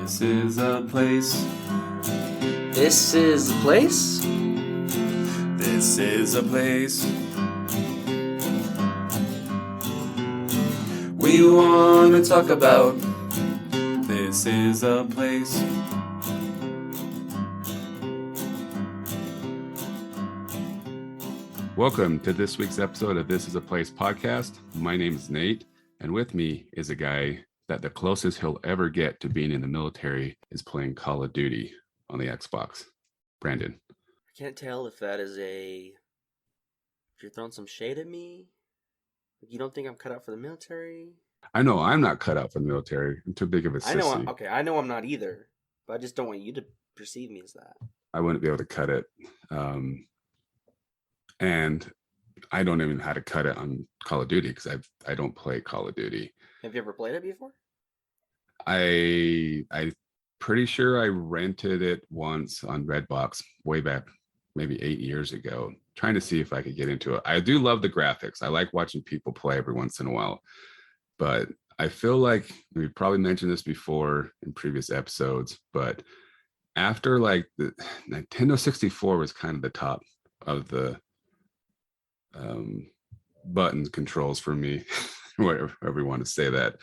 This is a place. This is the place? This is a place. We want to talk about. This is a place. Welcome to this week's episode of This is a Place podcast. My name is Nate, and with me is a guy that the closest he'll ever get to being in the military is playing Call of Duty on the Xbox. Brandon. I can't tell if that is if you're throwing some shade at me. You don't think I'm cut out for the military? I know I'm not cut out for the military. I'm too big of a sissy. I know I'm not either, but I just don't want you to perceive me as that. I wouldn't be able to cut it. And I don't even know how to cut it on Call of Duty because I don't play Call of Duty. Have you ever played it before? I'm pretty sure I rented it once on Redbox way back, maybe 8 years ago, trying to see if I could get into it. I do love the graphics. I like watching people play every once in a while, but I feel like we probably mentioned this before in previous episodes, but after like the Nintendo 64 was kind of the top of the button controls for me, whatever you want to say that.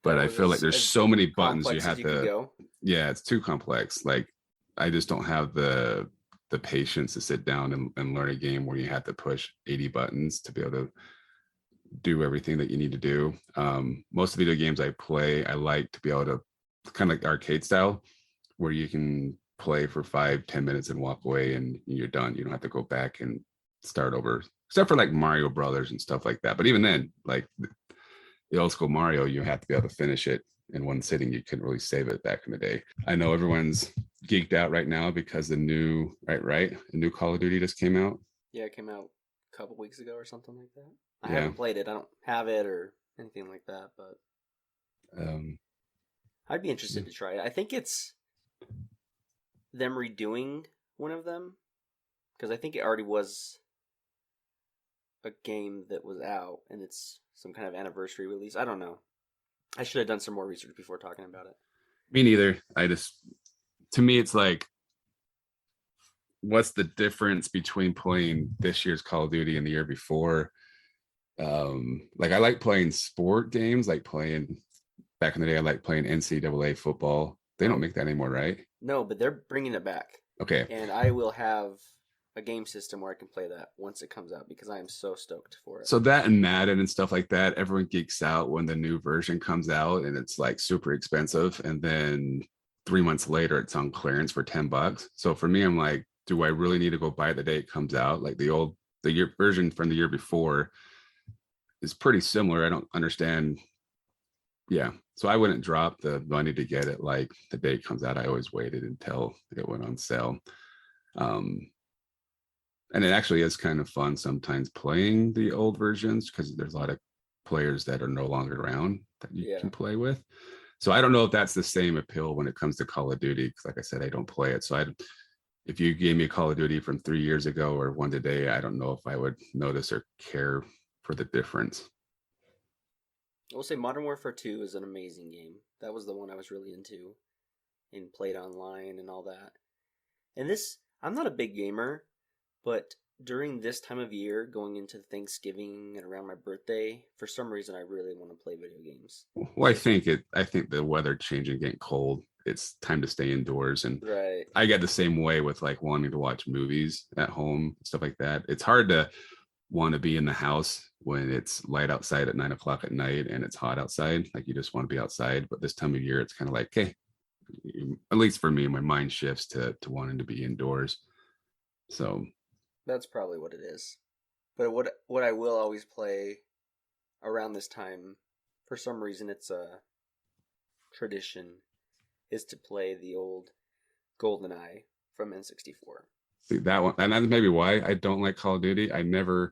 But I feel like there's so many buttons you have to. Yeah, it's too complex. Like I just don't have the patience to sit down and learn a game where you have to push 80 buttons to be able to do everything that you need to do. Most of the video games I play, I like to be able to kind of like arcade style, where you can play for 5-10 minutes and walk away and you're done. You don't have to go back and start over, except for like Mario Brothers and stuff like that. But even then, like the old school Mario, you have to be able to finish it in one sitting. You couldn't really save it back in the day. I know everyone's geeked out right now because the new Call of Duty just came out. Yeah, it came out a couple weeks ago or something like that. I haven't played it. I don't have it or anything like that, but I'd be interested to try it. I think it's them redoing one of them, because I think it already was a game that was out and it's some kind of anniversary release. I don't know. I should have done some more research before talking about it. Me neither. To me, it's like, what's the difference between playing this year's Call of Duty and the year before? Like I like playing sport games, like playing back in the day. I like playing NCAA football. They don't make that anymore, right? No, but they're bringing it back. Okay. And I will have a game system where I can play that once it comes out because I am so stoked for it. So that and Madden and stuff like that, everyone geeks out when the new version comes out and it's like super expensive. And then 3 months later, it's on clearance for $10. So for me, I'm like, do I really need to go buy it the day it comes out? Like the year version from the year before is pretty similar. I don't understand. Yeah. So I wouldn't drop the money to get it like the day it comes out. I always waited until it went on sale. And it actually is kind of fun sometimes playing the old versions because there's a lot of players that are no longer around that you can play with. So I don't know if that's the same appeal when it comes to Call of Duty, because like I said, I don't play it. So if you gave me a Call of Duty from 3 years ago or one today, I don't know if I would notice or care for the difference. I will say Modern Warfare 2 is an amazing game. That was the one I was really into and played online and all that. And I'm not a big gamer, but during this time of year, going into Thanksgiving and around my birthday, for some reason I really want to play video games. Well, I think the weather changing, getting cold, it's time to stay indoors. And right. I get the same way with like wanting to watch movies at home, stuff like that. It's hard to want to be in the house when it's light outside at 9 o'clock at night and it's hot outside. Like you just want to be outside. But this time of year, it's kind of like, hey, at least for me, my mind shifts to wanting to be indoors. So that's probably what it is. But what I will always play around this time, for some reason it's a tradition, is to play the old GoldenEye from N64. See that one, and that's maybe why I don't like Call of Duty. And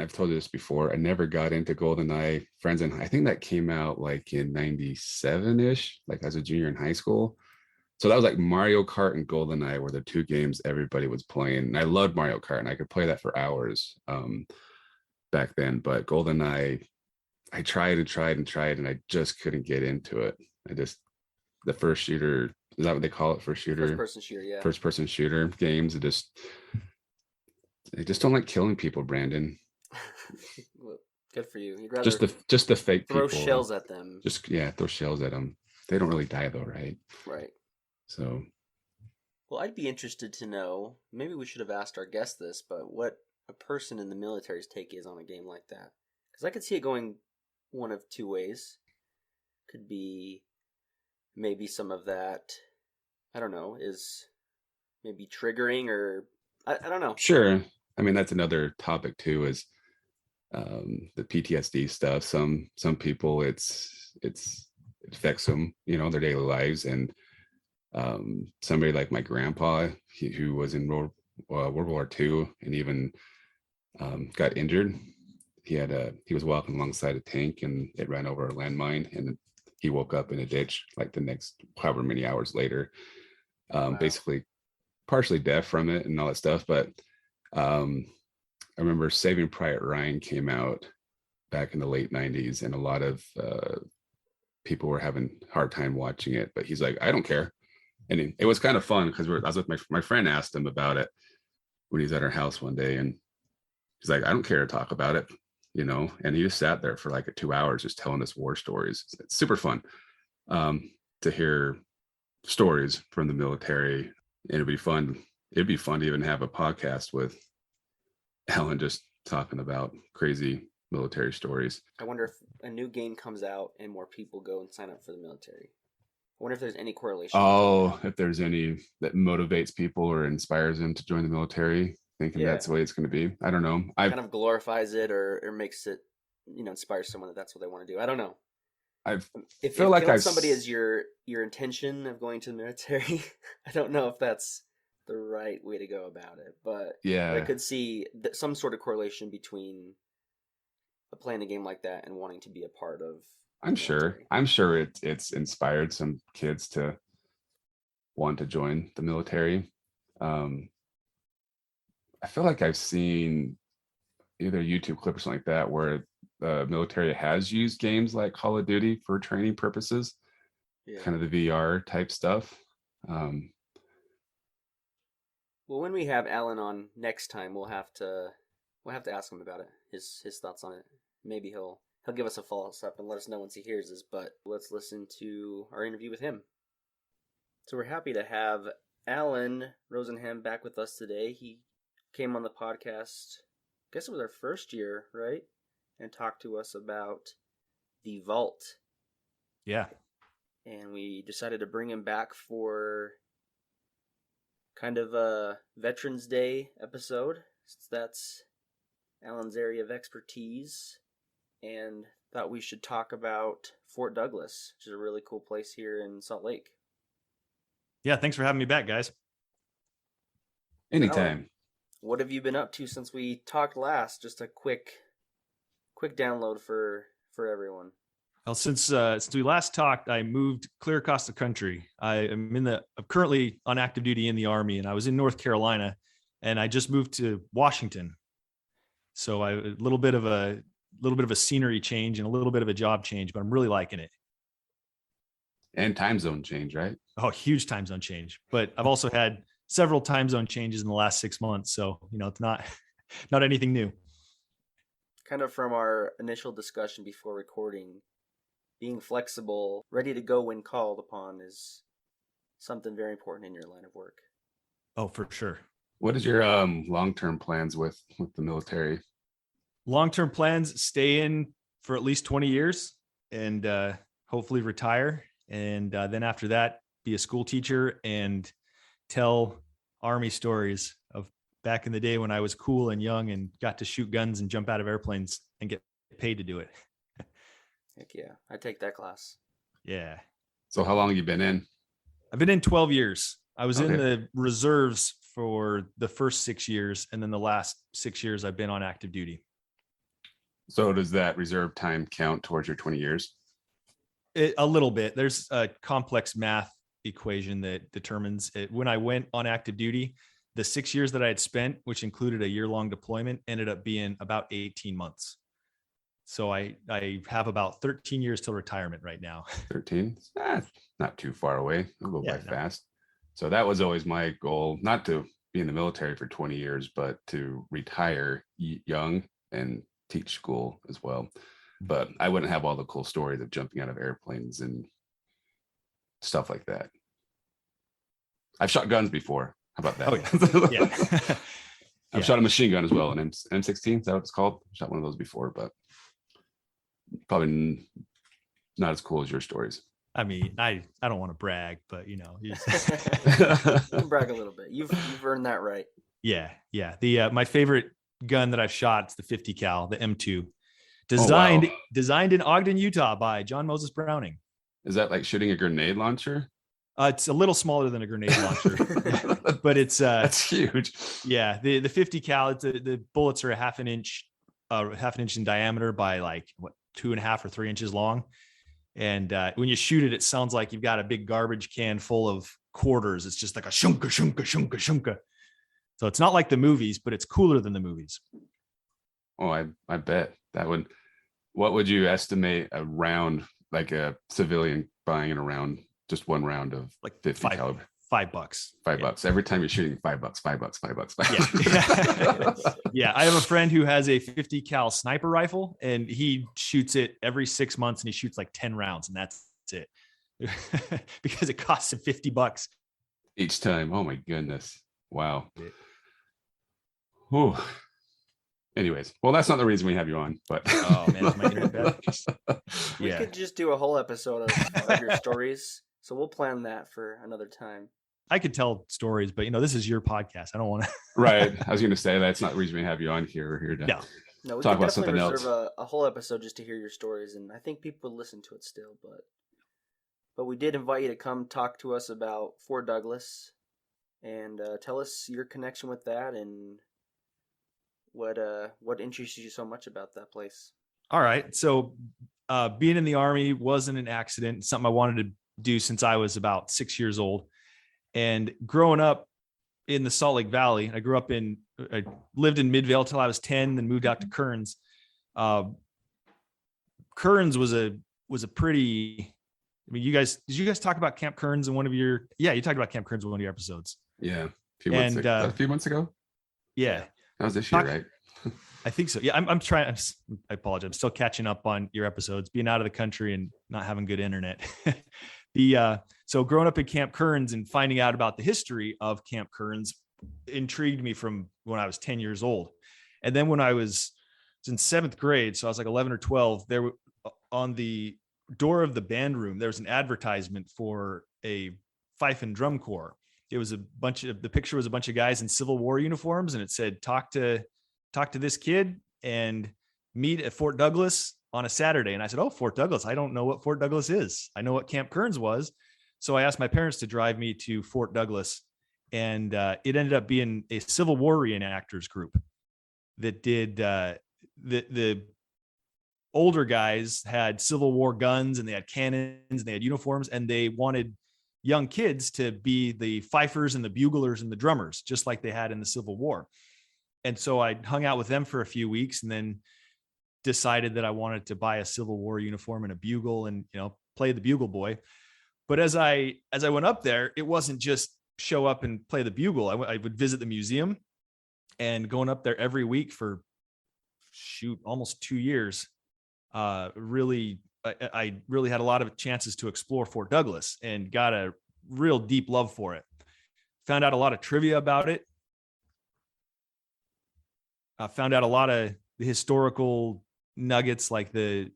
I've told you this before, I never got into GoldenEye. I think that came out like in 97-ish, like as a junior in high school. So that was like Mario Kart and GoldenEye were the two games everybody was playing. And I loved Mario Kart and I could play that for hours back then. But GoldenEye, I tried and I just couldn't get into it. the first shooter, is that what they call it? First person shooter, yeah. First person shooter games. They just don't like killing people, Brandon. Well, good for you. You'd rather just the fake throw people. shells at them. Throw shells at them. They don't really die though, right? Right. So. Well, I'd be interested to know, maybe we should have asked our guest this, but what a person in the military's take is on a game like that. Because I could see it going one of two ways. Could be maybe some of that, I don't know, is maybe triggering, or I don't know. Sure. I mean, that's another topic too, is the PTSD stuff. Some people it affects them, their daily lives. And somebody like my grandpa, who was in World War II and even got injured. He was walking alongside a tank and it ran over a landmine, and he woke up in a ditch like the next however many hours later. Wow. Basically partially deaf from it and all that stuff. But I remember Saving Private Ryan came out back in the late 90s, and a lot of people were having a hard time watching it, but he's like, I don't care. And it was kind of fun because I was with my friend, asked him about it when he's at our house one day, and he's like, I don't care to talk about it, and he just sat there for like 2 hours just telling us war stories. It's super fun to hear stories from the military. And it'd be fun to even have a podcast with Alan just talking about crazy military stories. I wonder if a new game comes out and more people go and sign up for the military. I wonder if there's any correlation. Oh, if there's any that motivates people or inspires them to join the military, thinking that's the way it's going to be. I don't know. Kind of glorifies it or makes it, inspires someone that that's what they want to do. I don't know. If somebody is your intention of going to the military, I don't know if that's the right way to go about it. But yeah, I could see some sort of correlation between playing a game like that and wanting to be a part of. I'm sure it's inspired some kids to want to join the military. I feel like I've seen either a YouTube clip or something like that where the military has used games like Call of Duty for training purposes, kind of the VR type stuff. Well, when we have Alan on next time, we'll have to ask him about it, his thoughts on it. Maybe he'll give us a follow-up and let us know once he hears this, but let's listen to our interview with him. So we're happy to have Alan Rosenhan back with us today. He came on the podcast, I guess it was our first year, right? And talked to us about the Vault. Yeah. And we decided to bring him back for kind of a Veterans Day episode, since that's Alan's area of expertise. And thought we should talk about Fort Douglas, which is a really cool place here in Salt Lake. Yeah, thanks for having me back, guys. Anytime. What have you been up to since we talked last? Just a quick download for everyone. Well, since we last talked, I moved clear across the country. I'm currently on active duty in the Army, and I was in North Carolina, and I just moved to Washington. So a little bit of a scenery change and a little bit of a job change, but I'm really liking it. And time zone change, right? Oh, huge time zone change. But I've also had several time zone changes in the last 6 months. So, it's not anything new. Kind of from our initial discussion before recording, being flexible, ready to go when called upon is something very important in your line of work. Oh, for sure. What is your long-term plans with the military? Long-term plans, stay in for at least 20 years and hopefully retire. And then after that, be a school teacher and tell Army stories of back in the day when I was cool and young and got to shoot guns and jump out of airplanes and get paid to do it. Heck yeah. I take that class. Yeah. So how long have you been in? I've been in 12 years. I was in the reserves for the first 6 years. And then the last 6 years I've been on active duty. So does that reserve time count towards your 20 years? A little bit. There's a complex math equation that determines it. When I went on active duty, the 6 years that I had spent, which included a year-long deployment, ended up being about 18 months. So I have about 13 years till retirement right now. 13? Not too far away. It'll go by No. fast. So that was always my goal, not to be in the military for 20 years, but to retire young and teach school as well. But I wouldn't have all the cool stories of jumping out of airplanes and stuff like that. I've shot guns before. How about that? Oh, yeah. I've shot a machine gun as well, an M16. Is that what it's called? Shot one of those before, but probably not as cool as your stories. I mean, I don't want to brag, but you can brag a little bit. You've earned that right. Yeah. The my favorite gun that I've shot is the 50 cal, the M2, designed in Ogden, Utah by John Moses Browning. Is that like shooting a grenade launcher? It's a little smaller than a grenade launcher, but it's that's huge. Yeah, the 50 cal. The bullets are a half an inch in diameter by like 2.5 or 3 inches long. And when you shoot it, it sounds like you've got a big garbage can full of quarters. It's just like a shunka, shunka, shunka, shunka. So it's not like the movies, but it's cooler than the movies. Oh, I bet that would. What would you estimate a round, like a civilian buying a round, just one round of like 50 caliber? $5. $5 every time you're shooting. $5. Yeah. Yeah. I have a friend who has a 50 cal sniper rifle, and he shoots it every 6 months, and he shoots like 10 rounds, and that's it. Because it costs him $50 each time. Oh my goodness. Wow. Whew. Anyways, well, that's not the reason we have you on, but we could just do a whole episode of your stories. So we'll plan that for another time. I could tell stories, but this is your podcast. I don't want to. Right. I was going to say that's not the reason we have you on here. We're here to no, we talk could about something definitely else. reserve a whole episode just to hear your stories, and I think people would listen to it still. But we did invite you to come talk to us about Fort Douglas, and tell us your connection with that and what interests you so much about that place. All right. So being in the Army wasn't an accident. It's something I wanted to do since I was about 6 years old. And growing up in the Salt Lake Valley, I lived in Midvale till I was 10, then moved out to Kearns. Kearns was a pretty, did you guys talk about Camp Kearns in one of your, you talked about Camp Kearns in one of your episodes. Yeah. A few months ago. Yeah. That was this year, right? I think so. Yeah. I'm trying. I apologize. I'm still catching up on your episodes, being out of the country and not having good internet. So growing up in Camp Kearns and finding out about the history of Camp Kearns intrigued me from when I was 10 years old. And then when I was in 7th grade, so I was like 11 or 12, there on the door of the band room, there was an advertisement for a fife and drum corps. It was the picture was a bunch of guys in Civil War uniforms, and it said, talk to this kid and meet at Fort Douglas on a Saturday. And I said, oh, Fort Douglas. I don't know what Fort Douglas is. I know what Camp Kearns was. So I asked my parents to drive me to Fort Douglas, and it ended up being a Civil War reenactors group that did the older guys had Civil War guns, and they had cannons, and they had uniforms, and they wanted young kids to be the fifers and the buglers and the drummers, just like they had in the Civil War. And so I hung out with them for a few weeks, and then decided that I wanted to buy a Civil War uniform and a bugle and, play the bugle boy. But as I went up there, it wasn't just show up and play the bugle. I would visit the museum, and going up there every week for almost 2 years, I really had a lot of chances to explore Fort Douglas and got a real deep love for it. Found out a lot of trivia about it. Found out a lot of the historical nuggets, like the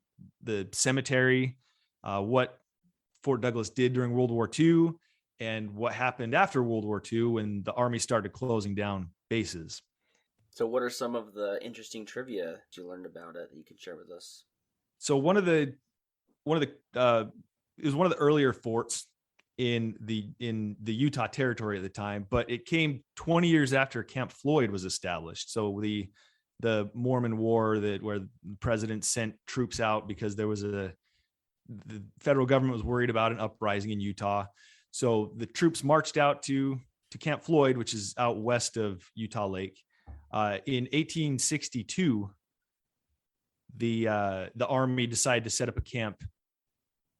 cemetery, what Fort Douglas did during World War II, and what happened after World War II when the Army started closing down bases. So what are some of the interesting trivia that you learned about it that you can share with us? So it was one of the earlier forts in the Utah territory at the time, but it came 20 years after Camp Floyd was established. So the Mormon War, where the president sent troops out because there was the federal government was worried about an uprising in Utah. So the troops marched out to Camp Floyd, which is out west of Utah Lake. In 1862, the Army decided to set up a camp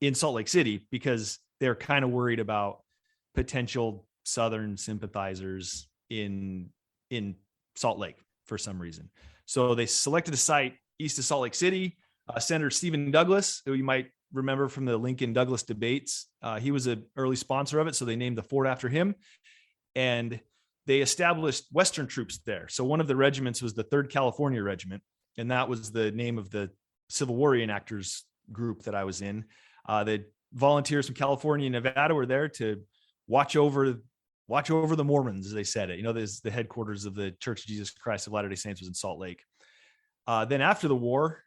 in Salt Lake City because they're kind of worried about potential Southern sympathizers in Salt Lake for some reason. So they selected a site east of Salt Lake City. Senator Stephen Douglas, who you might remember from the Lincoln-Douglas debates, he was an early sponsor of it, so they named the fort after him. And they established Western troops there. So one of the regiments was the 3rd California Regiment, and that was the name of the Civil War reenactors group that I was in. The volunteers from California and Nevada were there to watch over the Mormons, as they said it. There's the headquarters of the Church of Jesus Christ of Latter-day Saints was in Salt Lake. Then after the war,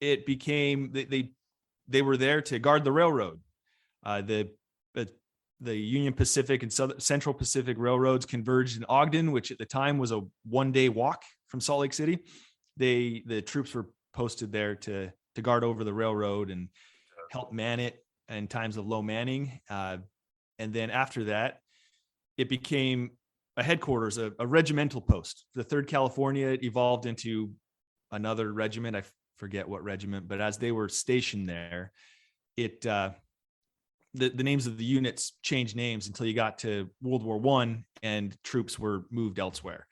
it became they were there to guard the railroad. The Union Pacific and Central Pacific railroads converged in Ogden, which at the time was a one-day walk from Salt Lake City. The troops were posted there to guard over the railroad and help man it in times of low manning. And then after that, it became a headquarters, a regimental post. The 3rd California evolved into another regiment. I forget what regiment, but as they were stationed there, the names of the units changed names until you got to World War I and troops were moved elsewhere.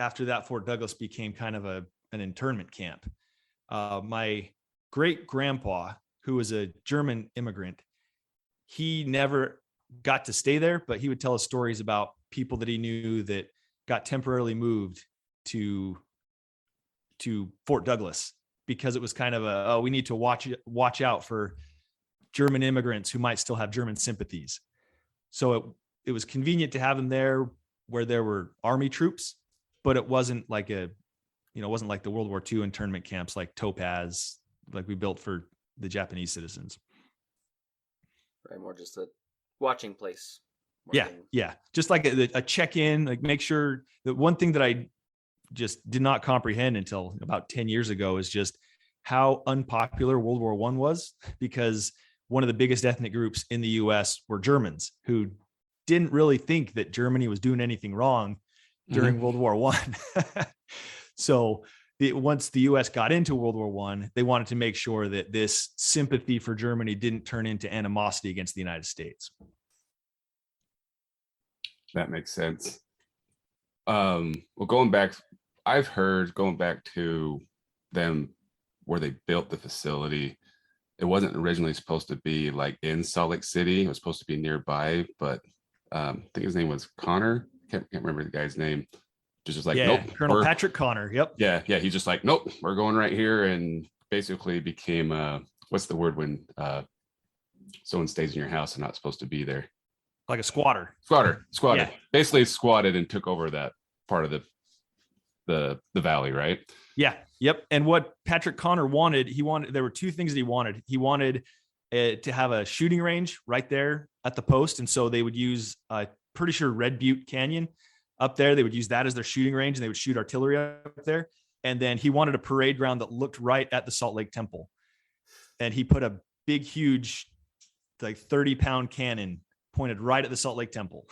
After that, Fort Douglas became kind of an internment camp. My great grandpa, who was a German immigrant, he never got to stay there, but he would tell us stories about people that he knew that got temporarily moved to Fort Douglas because it was kind of we need to watch out for German immigrants who might still have German sympathies. So it was convenient to have them there where there were Army troops, but it wasn't like the World War II internment camps like Topaz, like we built for the Japanese citizens. Right, more just a watching place. Yeah. Just like a check-in, like make sure that one thing that I just did not comprehend until about 10 years ago is just how unpopular World War I was, because one of the biggest ethnic groups in the US were Germans who didn't really think that Germany was doing anything wrong during World War I. So once the US got into World War I, they wanted to make sure that this sympathy for Germany didn't turn into animosity against the United States. That makes sense. Well, going back to them where they built the facility, it wasn't originally supposed to be like in Salt Lake City. It was supposed to be nearby, but I think his name was Connor. Can't remember the guy's name. Just like, nope. Colonel Patrick Connor. Yep. Yeah. He's just like, nope, we're going right here, and basically became what's the word when someone stays in your house and not supposed to be there? Like a squatter. Squatted. Yeah. Basically squatted and took over that part of the valley, right? Yeah. Yep. And what Patrick Connor wanted, there were two things that he wanted. He wanted to have a shooting range right there at the post. And so they would use, pretty sure Red Butte Canyon up there. They would use that as their shooting range and they would shoot artillery up there. And then he wanted a parade ground that looked right at the Salt Lake Temple. And he put a big, huge, like 30-pound cannon pointed right at the Salt Lake Temple.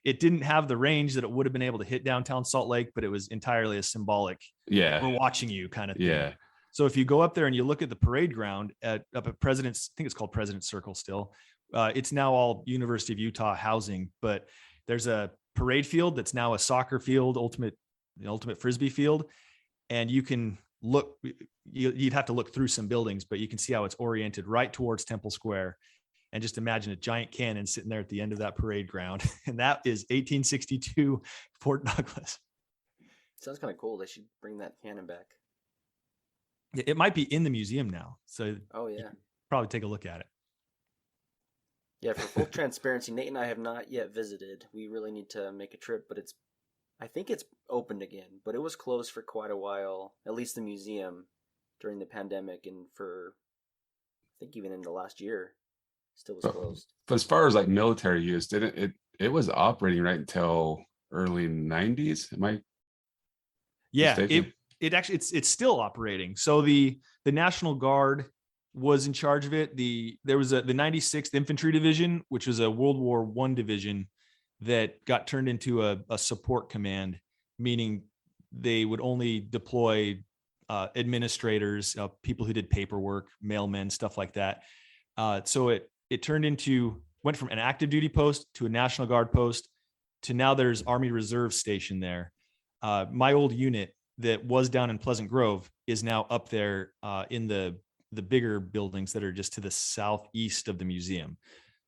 It didn't have the range that it would have been able to hit downtown Salt Lake, but it was entirely a symbolic, we're watching you kind of thing. Yeah. So if you go up there and you look at the parade ground up at President's, I think it's called President's Circle still. It's now all University of Utah housing, but there's a parade field that's now a soccer field, ultimate Frisbee field. And you can look, you'd have to look through some buildings, but you can see how it's oriented right towards Temple Square. And just imagine a giant cannon sitting there at the end of that parade ground. And that is 1862 Fort Douglas. Sounds kind of cool. They should bring that cannon back. It might be in the museum now. So probably take a look at it. Yeah, for full transparency, Nate and I have not yet visited. We really need to make a trip, but I think it's opened again, but it was closed for quite a while, at least the museum during the pandemic, and for, I think even in the last year. Still was closed. But as far as like military use, it was operating right until early 90s. Am I? Yeah, mistaken? it actually it's still operating. So the National Guard was in charge of it. There was the 96th Infantry Division, which was a World War I division that got turned into a support command, meaning they would only deploy administrators, people who did paperwork, mailmen, stuff like that. So it went from an active duty post to a National Guard post to now there's Army Reserve Station there. My old unit that was down in Pleasant Grove is now up there in the bigger buildings that are just to the southeast of the museum.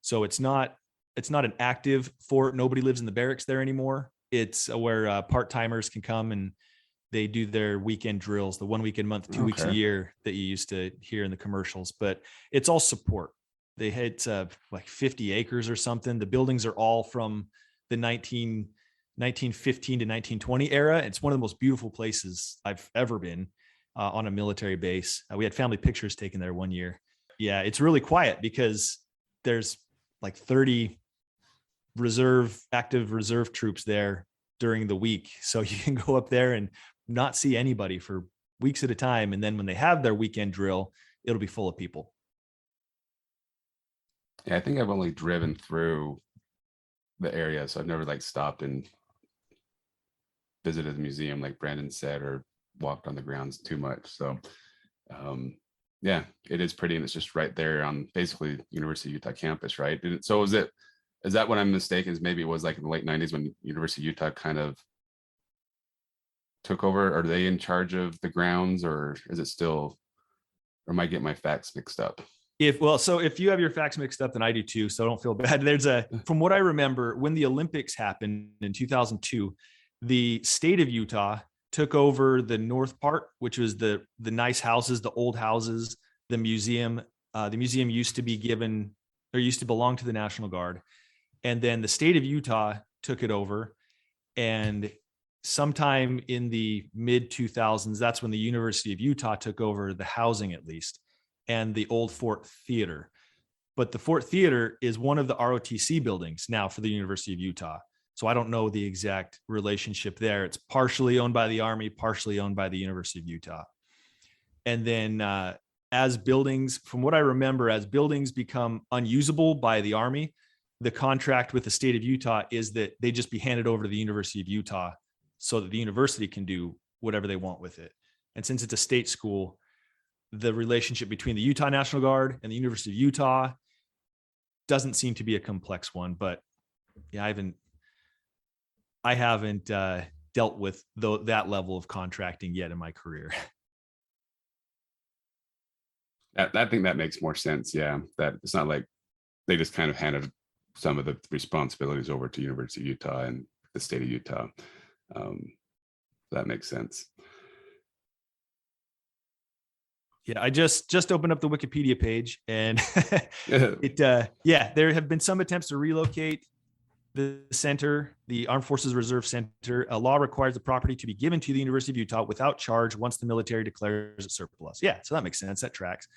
So it's not an active fort. Nobody lives in the barracks there anymore. It's where part-timers can come and they do their weekend drills, the 1 week a month, 2 weeks a year that you used to hear in the commercials. But it's all support. They had like 50 acres or something. The buildings are all from the 1915 to 1920 era. It's one of the most beautiful places I've ever been on a military base. We had family pictures taken there one year. Yeah, it's really quiet because there's like 30 active reserve troops there during the week. So you can go up there and not see anybody for weeks at a time. And then when they have their weekend drill, it'll be full of people. Yeah, I think I've only driven through the area. So I've never like stopped and visited the museum like Brandon said, or walked on the grounds too much. So yeah, it is pretty. And it's just right there on basically University of Utah campus, right? And so is that what I'm mistaken? Is maybe it was like in the late 90s when University of Utah kind of took over? Are they in charge of the grounds, or is it still, or am I getting my facts mixed up? If you have your facts mixed up, then I do too. So don't feel bad. From what I remember, when the Olympics happened in 2002, the state of Utah took over the north part, which was the nice houses, the old houses, the museum. The museum used to belong to the National Guard. And then the state of Utah took it over. And sometime in the mid 2000s, that's when the University of Utah took over the housing, at least, and the old Fort Theater. But the Fort Theater is one of the ROTC buildings now for the University of Utah. So I don't know the exact relationship there. It's partially owned by the Army, partially owned by the University of Utah. And then as buildings, from what I remember, as buildings become unusable by the Army, the contract with the state of Utah is that they just be handed over to the University of Utah so that the university can do whatever they want with it. And since it's a state school, the relationship between the Utah National Guard and the University of Utah doesn't seem to be a complex one. But yeah, I haven't dealt with that level of contracting yet in my career. I think that makes more sense. Yeah, that it's not like they just kind of handed some of the responsibilities over to University of Utah and the state of Utah. That makes sense. Yeah, I just opened up the Wikipedia page, and there have been some attempts to relocate the center, the Armed Forces Reserve Center. A law requires the property to be given to the University of Utah without charge once the military declares it surplus. Yeah, so that makes sense. That tracks.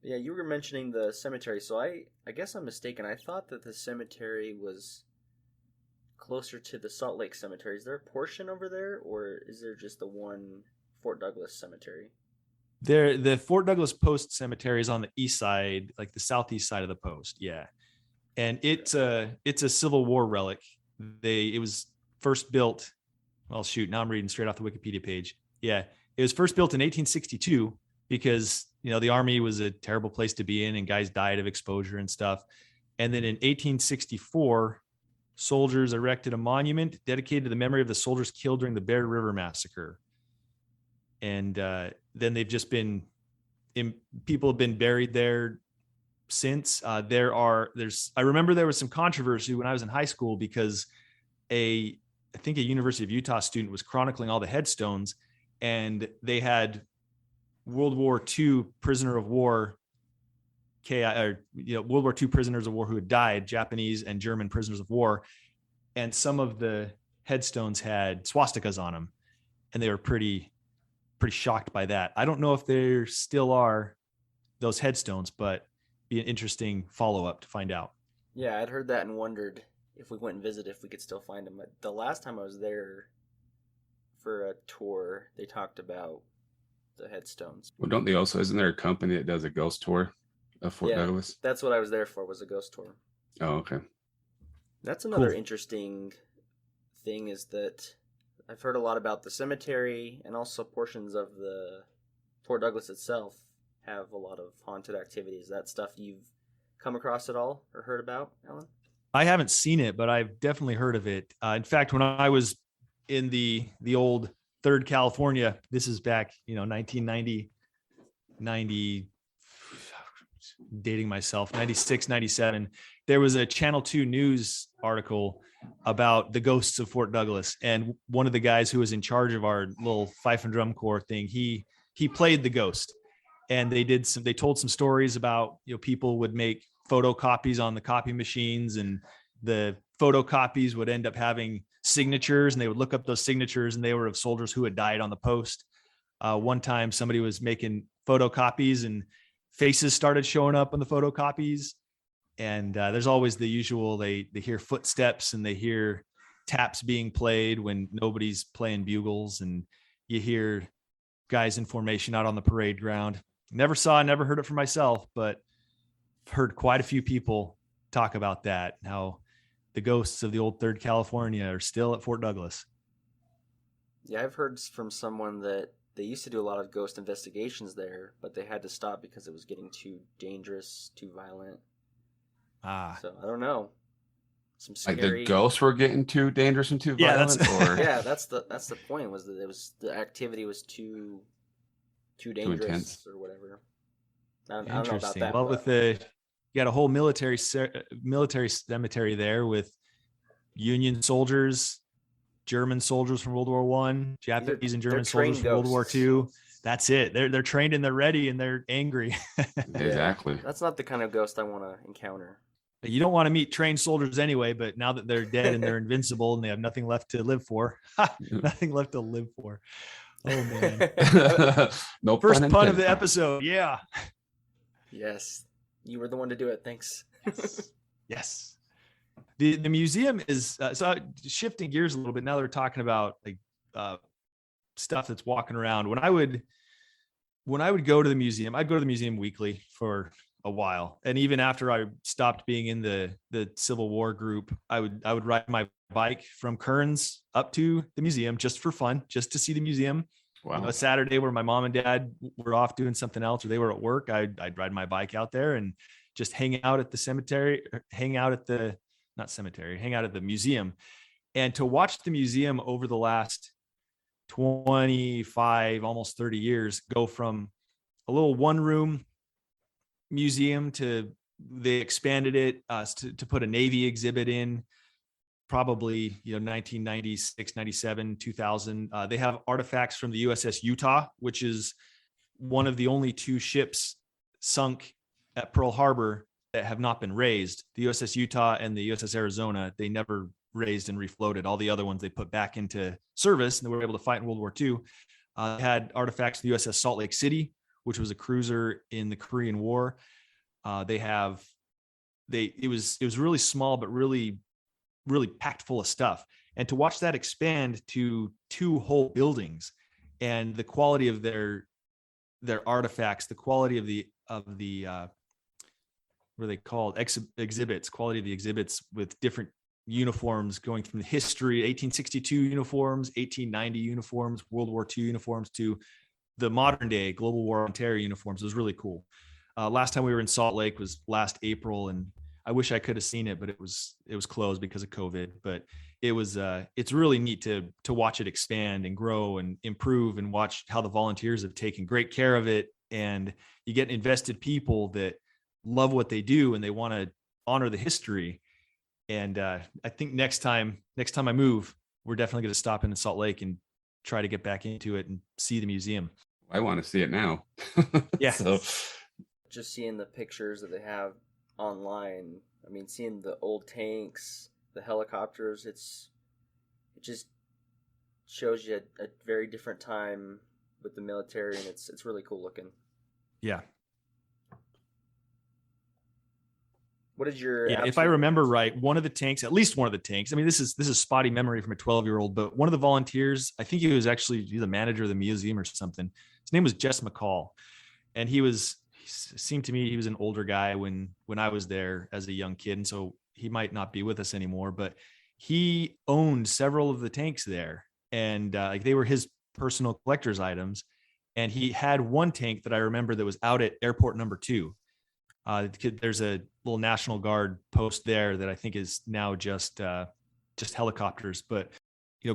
Yeah, you were mentioning the cemetery, so I guess I'm mistaken. I thought that the cemetery was closer to the Salt Lake Cemetery. Is there a portion over there, or is there just the one Fort Douglas Cemetery? The Fort Douglas Post Cemetery is on the east side, like the southeast side of the post. Yeah. And it's a Civil War relic. It was first built. Well, shoot, now I'm reading straight off the Wikipedia page. Yeah. It was first built in 1862 because, the Army was a terrible place to be in and guys died of exposure and stuff. And then in 1864, soldiers erected a monument dedicated to the memory of the soldiers killed during the Bear River Massacre. And then they've just been, people have been buried there since. I remember there was some controversy when I was in high school because I think a University of Utah student was chronicling all the headstones, and they had World War II prisoner of war, World War II prisoners of war who had died, Japanese and German prisoners of war, and some of the headstones had swastikas on them, and they were pretty shocked by that. I don't know if there still are those headstones, but be an interesting follow-up to find out. Yeah, I'd heard that and wondered if we went and visited, if we could still find them. The last time I was there for a tour, they talked about the headstones. Well, isn't there a company that does a ghost tour of Fort Douglas? That's what I was there for, was a ghost tour. Oh, okay. That's another interesting thing, is that I've heard a lot about the cemetery, and also portions of the Fort Douglas itself have a lot of haunted activities. That stuff you've come across at all or heard about, Alan? I haven't seen it, but I've definitely heard of it. In fact, when I was in the old 3rd California, this is back, 1990, 90, dating myself, 96, 97, there was a Channel 2 news article about the ghosts of Fort Douglas. And one of the guys who was in charge of our little fife and drum corps thing, he played the ghost. And they told some stories about, people would make photocopies on the copy machines, and the photocopies would end up having signatures, and they would look up those signatures, and they were of soldiers who had died on the post. One time somebody was making photocopies and faces started showing up on the photocopies. And there's always the usual, they hear footsteps and they hear taps being played when nobody's playing bugles, and you hear guys in formation out on the parade ground. Never heard it for myself, but heard quite a few people talk about that, how the ghosts of the old 3rd California are still at Fort Douglas. Yeah, I've heard from someone that they used to do a lot of ghost investigations there, but they had to stop because it was getting too dangerous, too violent. So I don't know. Some scary. Like the ghosts were getting too dangerous and too violent. Yeah, that's the point. Was that the activity was too dangerous, too intense, or whatever. I don't know about that. Well, you got a whole military cemetery there with Union soldiers, German soldiers from World War I, Japanese and German soldiers from World War II. That's it. They're trained and they're ready and they're angry. Exactly. That's not the kind of ghost I want to encounter. You don't want to meet trained soldiers anyway, but now that they're dead and they're invincible and they have nothing left to live for, nothing left to live for. Oh man. No First pun of the episode. Yeah. Yes. You were the one to do it. Thanks. Yes. The museum is so shifting gears a little bit. Now they're talking about like stuff that's walking around. When I would go to the museum, I'd go to the museum weekly for a while. And even after I stopped being in the Civil War group, I would ride my bike from Kearns up to the museum just for fun, just to see the museum. Wow. A Saturday where my mom and dad were off doing something else or they were at work, I'd ride my bike out there and just hang out at the cemetery, hang out at the museum. And to watch the museum over the last 25, almost 30 years go from a little one-room museum to they expanded it to put a Navy exhibit in, probably 1996, 97, 2000. They have artifacts from the USS Utah, which is one of the only 2 ships sunk at Pearl Harbor that have not been raised. The USS Utah and the USS Arizona, they never raised and refloated. All the other ones they put back into service and they were able to fight in World War II. They had artifacts from the USS Salt Lake City, which was a cruiser in the Korean War. It was really small, but really, really packed full of stuff. And to watch that expand to 2 whole buildings and the quality of their artifacts, the quality of the what are they called? Exhibits, quality of the exhibits with different uniforms going from the history, 1862 uniforms, 1890 uniforms, World War II uniforms to the modern day Global War on Terror uniforms. It was really cool. Last time we were in Salt Lake was last April, and I wish I could have seen it, but it was closed because of COVID. But it's really neat to watch it expand and grow and improve, and watch how the volunteers have taken great care of it. And you get invested people that love what they do and they want to honor the history. And I think next time I move, we're definitely going to stop in Salt Lake and try to get back into it and see the museum. I want to see it now. Yeah. So just seeing the pictures that they have online, I mean, seeing the old tanks, the helicopters, it just shows you a very different time with the military, and it's really cool looking. Yeah. What is your? Yeah, if I remember right, at least one of the tanks. I mean, this is spotty memory from a 12-year-old, but one of the volunteers, I think he was actually the manager of the museum or something. His name was Jess McCall, and he seemed to me he was an older guy when I was there as a young kid, and so he might not be with us anymore. But he owned several of the tanks there, and like they were his personal collector's items. And he had one tank that I remember that was out at airport number 2. There's a little National Guard post there that I think is now just helicopters. But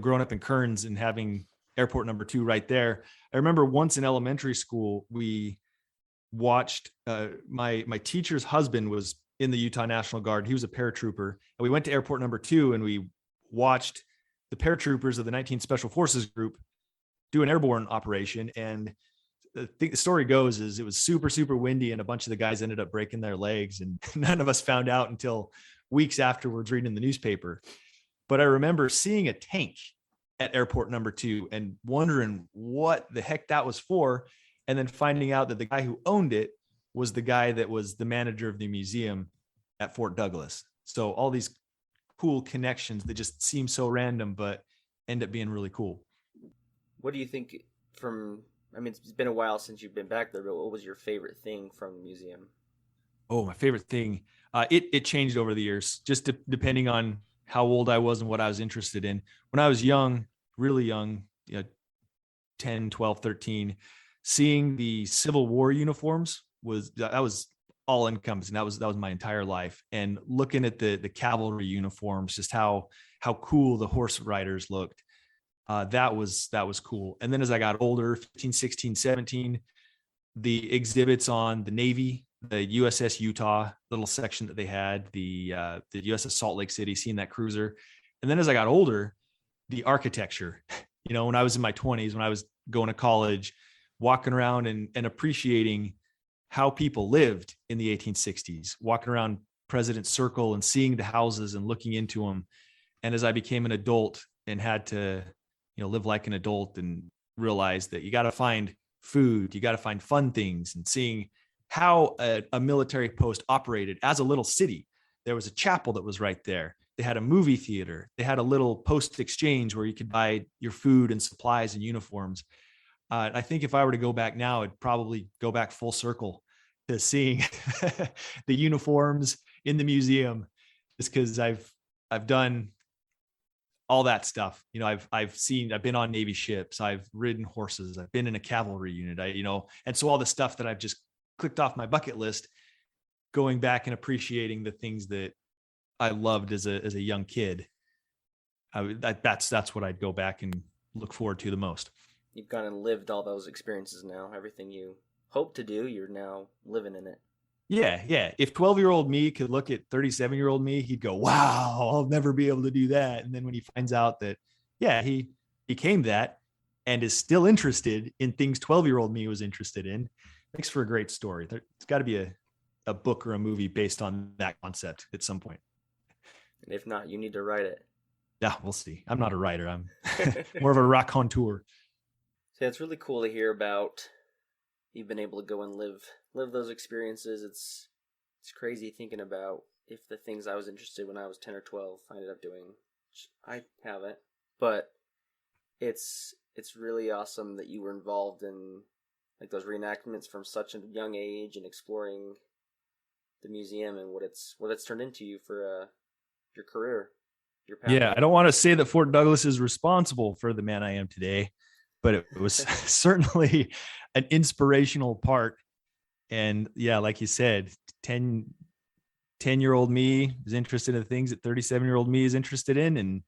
growing up in Kearns and having airport number 2 right there, I remember once in elementary school we watched my teacher's husband was in the Utah National Guard. He was a paratrooper, and we went to airport number 2 and we watched the paratroopers of the 19th Special Forces Group do an airborne operation. And I think the story goes is it was super, super windy, and a bunch of the guys ended up breaking their legs, and none of us found out until weeks afterwards reading the newspaper. But I remember seeing a tank at airport number 2 and wondering what the heck that was for. And then finding out that the guy who owned it was the guy that was the manager of the museum at Fort Douglas. So all these cool connections that just seem so random, but end up being really cool. What do you think it's been a while since you've been back there, but what was your favorite thing from the museum? Oh, my favorite thing. It changed over the years, just depending on how old I was and what I was interested in. When I was young, really young, 10, 12, 13, seeing the Civil War uniforms was all encompassing. That was my entire life. And looking at the cavalry uniforms, just how cool the horse riders looked. That was cool. And then as I got older, 15, 16, 17, the exhibits on the Navy, the USS Utah, little section that they had, the USS Salt Lake City, seeing that cruiser. And then as I got older, the architecture, when I was in my 20s, when I was going to college, walking around and appreciating how people lived in the 1860s, walking around President's Circle and seeing the houses and looking into them. And as I became an adult and had to, live like an adult and realize that you got to find food, you got to find fun things, and seeing how a military post operated as a little city. There was a chapel that was right there. They had a movie theater. They had a little post exchange where you could buy your food and supplies and uniforms. I think if I were to go back now, I'd probably go back full circle to seeing the uniforms in the museum, just because I've done all that stuff. I've been on Navy ships, I've ridden horses, I've been in a cavalry unit, and so all the stuff that I've just clicked off my bucket list, going back and appreciating the things that I loved as a young kid. That's what I'd go back and look forward to the most. You've gone and lived all those experiences now. Everything you hope to do, you're now living in it. Yeah. If 12-year-old me could look at 37-year-old me, he'd go, wow, I'll never be able to do that. And then when he finds out that, he became that and is still interested in things 12-year-old me was interested in, makes for a great story. There's got to be a book or a movie based on that concept at some point. And if not, you need to write it. Yeah, we'll see. I'm not a writer. I'm more of a raconteur. So it's really cool to hear about you've been able to go and live those experiences. It's crazy thinking about if the things I was interested in when I was 10 or 12 I ended up doing. I haven't, but it's really awesome that you were involved in like those reenactments from such a young age and exploring the museum and what it's turned into you for your career, your path. Yeah, I don't want to say that Fort Douglas is responsible for the man I am today, but it was certainly an inspirational part. And yeah, like you said, 10-year-old me is interested in the things that 37-year-old me is interested in. And,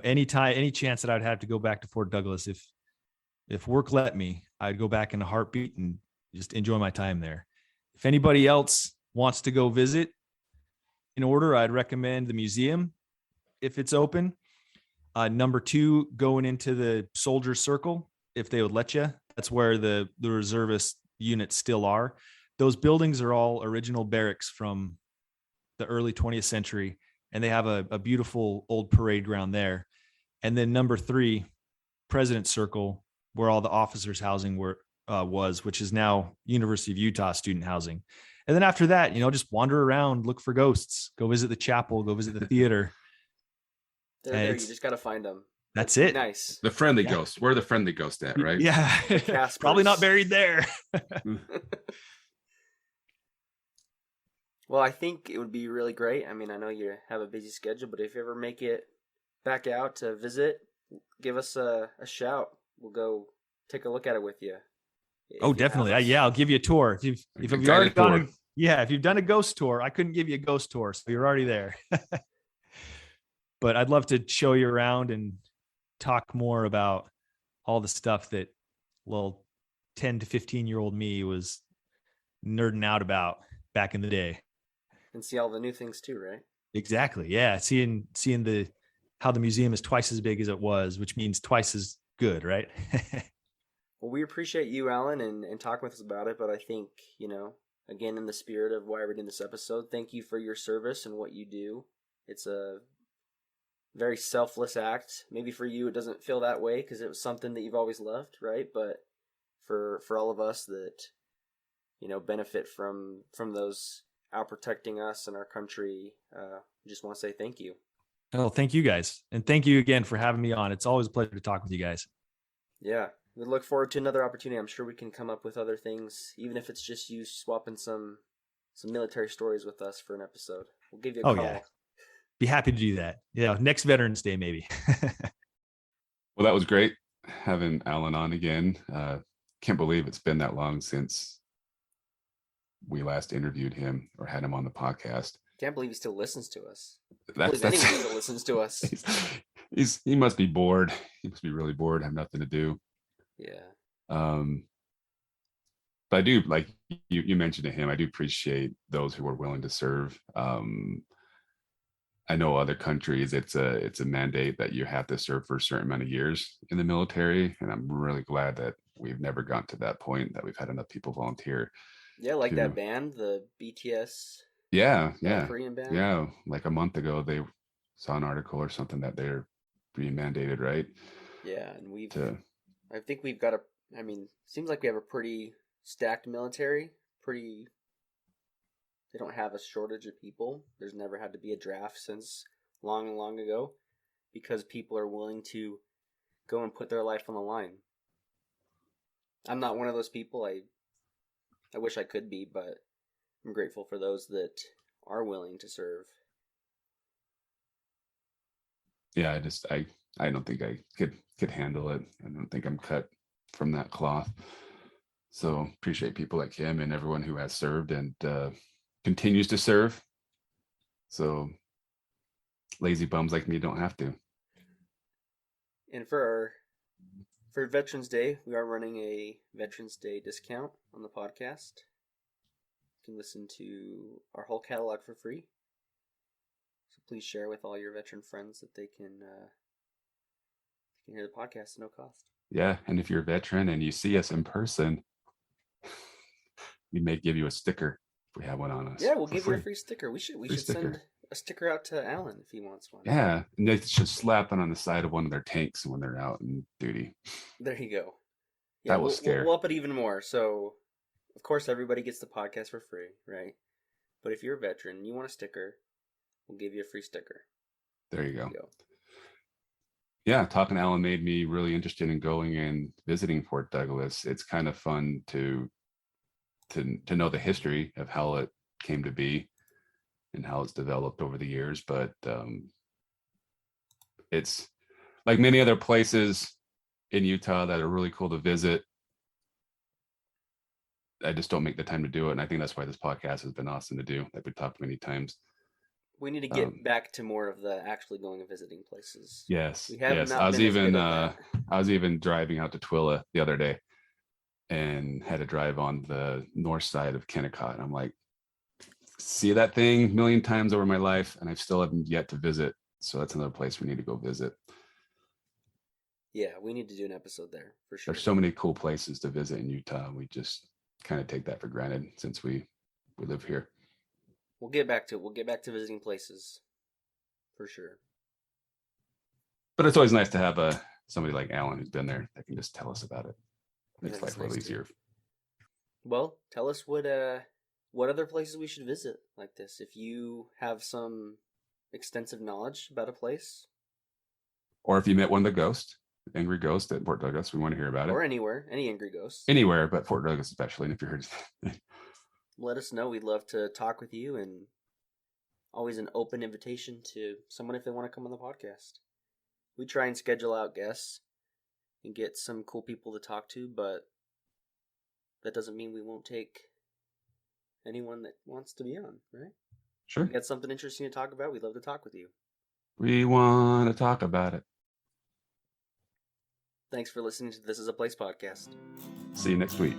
any chance that I'd have to go back to Fort Douglas, if work let me, I'd go back in a heartbeat and just enjoy my time there. If anybody else wants to go visit in order, I'd recommend the museum if it's open. Number 2, going into the Soldier Circle, if they would let you. That's where the reservist units still are. Those buildings are all original barracks from the early 20th century, and they have a beautiful old parade ground there. And then number 3, President's Circle, where all the officers' housing was, which is now University of Utah student housing. And then after that, just wander around, look for ghosts, go visit the chapel, go visit the theater. They're there. You just got to find them. That's it. Nice. The friendly ghosts. Where are the friendly ghosts at, right? Yeah. Probably not buried there. Well, I think it would be really great. I mean, I know you have a busy schedule, but if you ever make it back out to visit, give us a shout. We'll go take a look at it with you. Oh, definitely. Yeah, I'll give you a tour. If you've already gone, if you've done a ghost tour, I couldn't give you a ghost tour, so you're already there. But I'd love to show you around and talk more about all the stuff that little 10 to 15-year-old me was nerding out about back in the day. And see all the new things too, right? Exactly. Yeah. Seeing how the museum is twice as big as it was, which means twice as good, right? Well, we appreciate you, Alan, and talking with us about it. But I think, again, in the spirit of why we're doing this episode, thank you for your service and what you do. It's a very selfless act. Maybe for you, it doesn't feel that way because it was something that you've always loved, right? But for all of us that, benefit from those out protecting us and our country, just want to say thank you. Oh, thank you guys. And thank you again for having me on. It's always a pleasure to talk with you guys. Yeah. We look forward to another opportunity. I'm sure we can come up with other things, even if it's just you swapping some military stories with us for an episode. We'll give you a call. Yeah. Be happy to do that. Yeah, next Veterans Day, maybe. Well, that was great having Alan on again. Can't believe it's been that long since we last interviewed him or had him on the podcast. Can't believe he still listens to us. That's anyone still listens to us. He must be bored. He must be really bored, have nothing to do. Yeah. But I do, like you mentioned to him, I do appreciate those who are willing to serve. I know other countries, it's a mandate that you have to serve for a certain amount of years in the military, and I'm really glad that we've never gotten to that point, that we've had enough people volunteer. Yeah, like that band, the BTS. Yeah. Korean band. Yeah, like a month ago, they saw an article or something that they're being mandated, right? Yeah, and I think we've got seems like we have a pretty stacked military. They don't have a shortage of people. There's never had to be a draft since long, long ago because people are willing to go and put their life on the line. I'm not one of those people. I wish I could be, but I'm grateful for those that are willing to serve. Yeah, I don't think I could handle it. I don't think I'm cut from that cloth. So appreciate people like him and everyone who has served and continues to serve. So lazy bums like me don't have to. And for Veterans Day, we are running a Veterans Day discount on the podcast. You can listen to our whole catalog for free. So please share with all your veteran friends that they can hear the podcast at no cost. Yeah, and if you're a veteran and you see us in person, we may give you a sticker if we have one on us. Yeah, we'll give you a free sticker. We should send a sticker out to Alan if he wants one. Yeah, and they should slap it on the side of one of their tanks when they're out in duty. There you go. Yeah, that will scare. We'll up it even more. So, of course, everybody gets the podcast for free, right? But if you're a veteran and you want a sticker, we'll give you a free sticker. There you go. Yeah, talking to Alan made me really interested in going and visiting Fort Douglas. It's kind of fun to know the history of how it came to be and how it's developed over the years. But it's like many other places in Utah that are really cool to visit. I just don't make the time to do it. And I think that's why this podcast has been awesome to do. Like we talked many times. We need to get back to more of the actually going and visiting places. Yes. I was even driving out to Twilla the other day and had to drive on the north side of Kennecott. And I'm like, see that thing a million times over my life, and I still haven't yet to visit. So that's another place we need to go visit. Yeah, we need to do an episode there for sure. There's so many cool places to visit in Utah. We just kind of take that for granted since we live here. We'll get back to visiting places for sure. But it's always nice to have somebody like Alan who's been there that can just tell us about it. Makes life a little easier. Well, tell us what other places we should visit like this. If you have some extensive knowledge about a place, or if you met one of the angry ghost at Fort Douglas, we want to hear about it. Or anywhere, any angry ghosts. Anywhere, but Fort Douglas especially. And if you heard, let us know. We'd love to talk with you, and always an open invitation to someone if they want to come on the podcast. We try and schedule out guests and get some cool people to talk to, but that doesn't mean we won't take anyone that wants to be on, right? Sure. You got something interesting to talk about? We'd love to talk with you. We want to talk about it. Thanks for listening to This Is a Place podcast. See you next week.